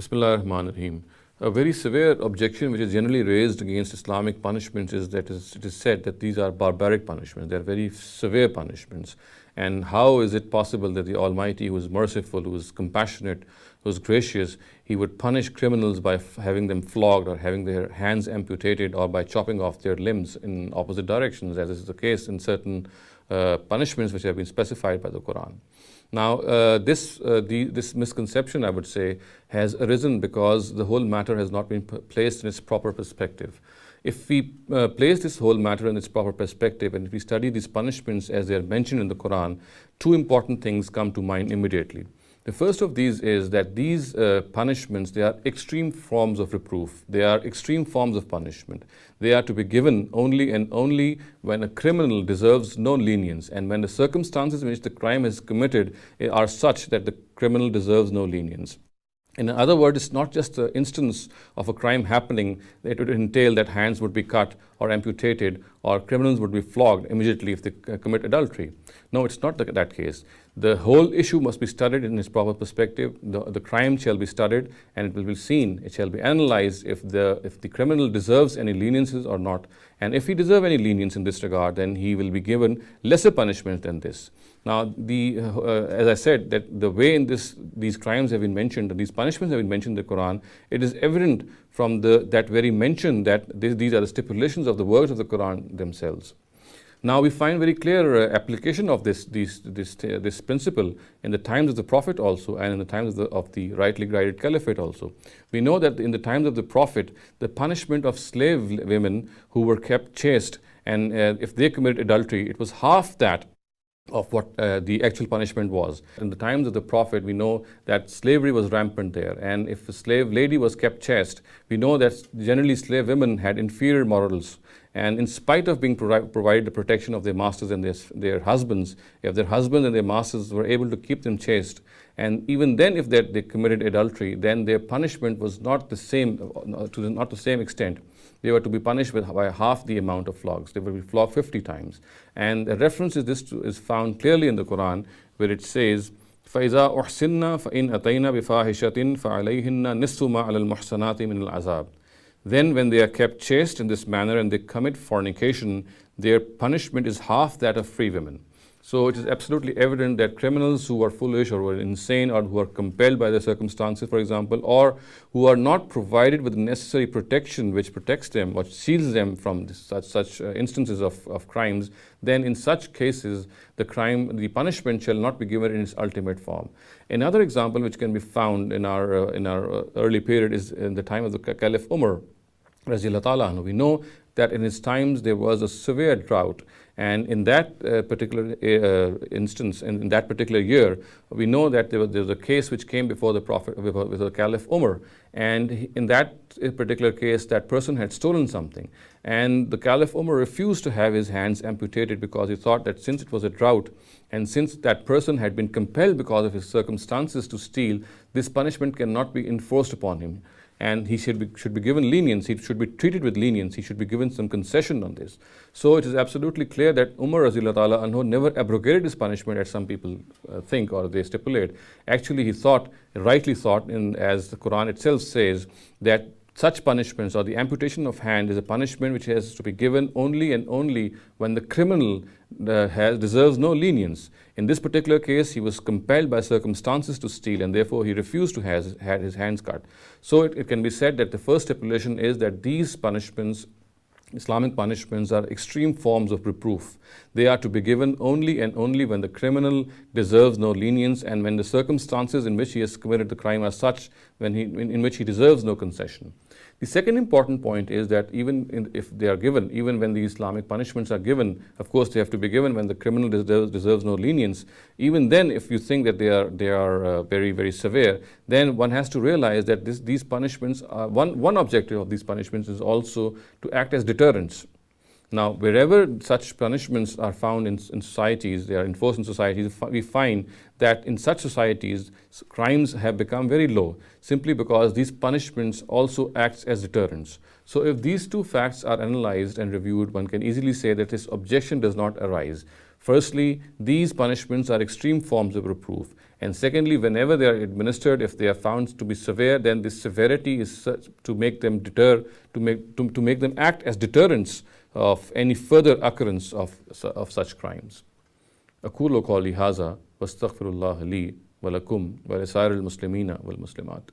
Bismillah ar-Rahman ar-Rahim. A very severe objection which is generally raised against Islamic punishments is that it is said that these are barbaric punishments. They are very severe punishments. And how is it possible that the Almighty, who is merciful, who is compassionate, who is gracious, He would punish criminals by having them flogged or having their hands amputated or by chopping off their limbs in opposite directions, as is the case in certain punishments which have been specified by the Quran. Now, this misconception, I would say, has arisen because the whole matter has not been placed in its proper perspective. If we place this whole matter in its proper perspective and if we study these punishments as they are mentioned in the Quran, two important things come to mind immediately. The first of these is that these punishments, they are extreme forms of reproof. They are extreme forms of punishment. They are to be given only and only when a criminal deserves no lenience and when the circumstances in which the crime is committed are such that the criminal deserves no lenience. In other words, it's not just the instance of a crime happening that it would entail that hands would be cut or amputated or criminals would be flogged immediately if they commit adultery. No, it's not that case. The whole issue must be studied in its proper perspective. The crime shall be studied and it will be seen, it shall be analyzed if the criminal deserves any leniences or not. And if he deserves any lenience in this regard, then he will be given lesser punishment than this. Now, as I said, that the way in these crimes have been mentioned, these punishments have been mentioned in the Quran, it is evident from that very mention that these are the stipulations of the words of the Quran themselves. Now we find very clear application of this principle in the times of the Prophet also and in the times of the rightly guided Caliphate also. We know that in the times of the Prophet, the punishment of slave women who were kept chaste and if they committed adultery, it was half that of what the actual punishment was. In the times of the Prophet, we know that slavery was rampant there, and if a slave lady was kept chaste, we know that generally slave women had inferior morals, and in spite of being provided the protection of their masters and their husbands, if their husbands and their masters were able to keep them chaste, and even then if they committed adultery, then their punishment was not the same, to not the same extent. They were to be punished by half the amount of flogs. They would be flogged 50 times. And the reference to this is found clearly in the Quran, where it says, فَإِذَا أُحْسِنَّ فَإِنْ أَتَيْنَ بِفَاحِشَةٍ فَعَلَيْهِنَّ نِصْفُ مَا عَلَى الْمُحْصَنَاتِ مِنَ الْعَذَابِ. Then when they are kept chaste in this manner and they commit fornication, their punishment is half that of free women. So it is absolutely evident that criminals who are foolish or who are insane or who are compelled by the circumstances, for example, or who are not provided with the necessary protection which protects them or shields them from such instances of crimes, then in such cases the punishment shall not be given in its ultimate form. Another example which can be found in our early period is in the time of the Caliph Umar, Raziyallahu Ta'ala anhu. We know that in his times there was a severe drought, and in that particular instance, in that particular year, we know that there was a case which came before the Prophet, before the Caliph Umar, and in that particular case, that person had stolen something, and the Caliph Umar refused to have his hands amputated because he thought that since it was a drought, and since that person had been compelled because of his circumstances to steal, this punishment cannot be enforced upon him. And he should be given lenience, he should be treated with lenience, he should be given some concession on this. So it is absolutely clear that Umar Raziyallahu Ta'ala anhu never abrogated his punishment as some people think or they stipulate. Actually he rightly thought, as the Quran itself says, that such punishments or the amputation of hand is a punishment which has to be given only and only when the criminal deserves no lenience. In this particular case, he was compelled by circumstances to steal and therefore he refused to have his hands cut. So it can be said that the first stipulation is that these punishments, Islamic punishments, are extreme forms of reproof. They are to be given only and only when the criminal deserves no lenience and when the circumstances in which he has committed the crime are such in which he deserves no concession. The second important point is that if they are given, even when the Islamic punishments are given, of course they have to be given when the criminal deserves no lenience. Even then, if you think that they are very, very severe, then one has to realize that these punishments, one objective of these punishments is also to act as deterrents. Now, wherever such punishments are found in societies, they are enforced in societies, we find that in such societies, crimes have become very low, simply because these punishments also act as deterrents. So if these two facts are analyzed and reviewed, one can easily say that this objection does not arise. Firstly, these punishments are extreme forms of reproof. And secondly, whenever they are administered, if they are found to be severe, then this severity is such to make them deter, to make them act as deterrents of any further occurrence of such crimes. أقول قولي هذا واستغفر الله لي ولكم ولسائر المسلمين والمسلمات.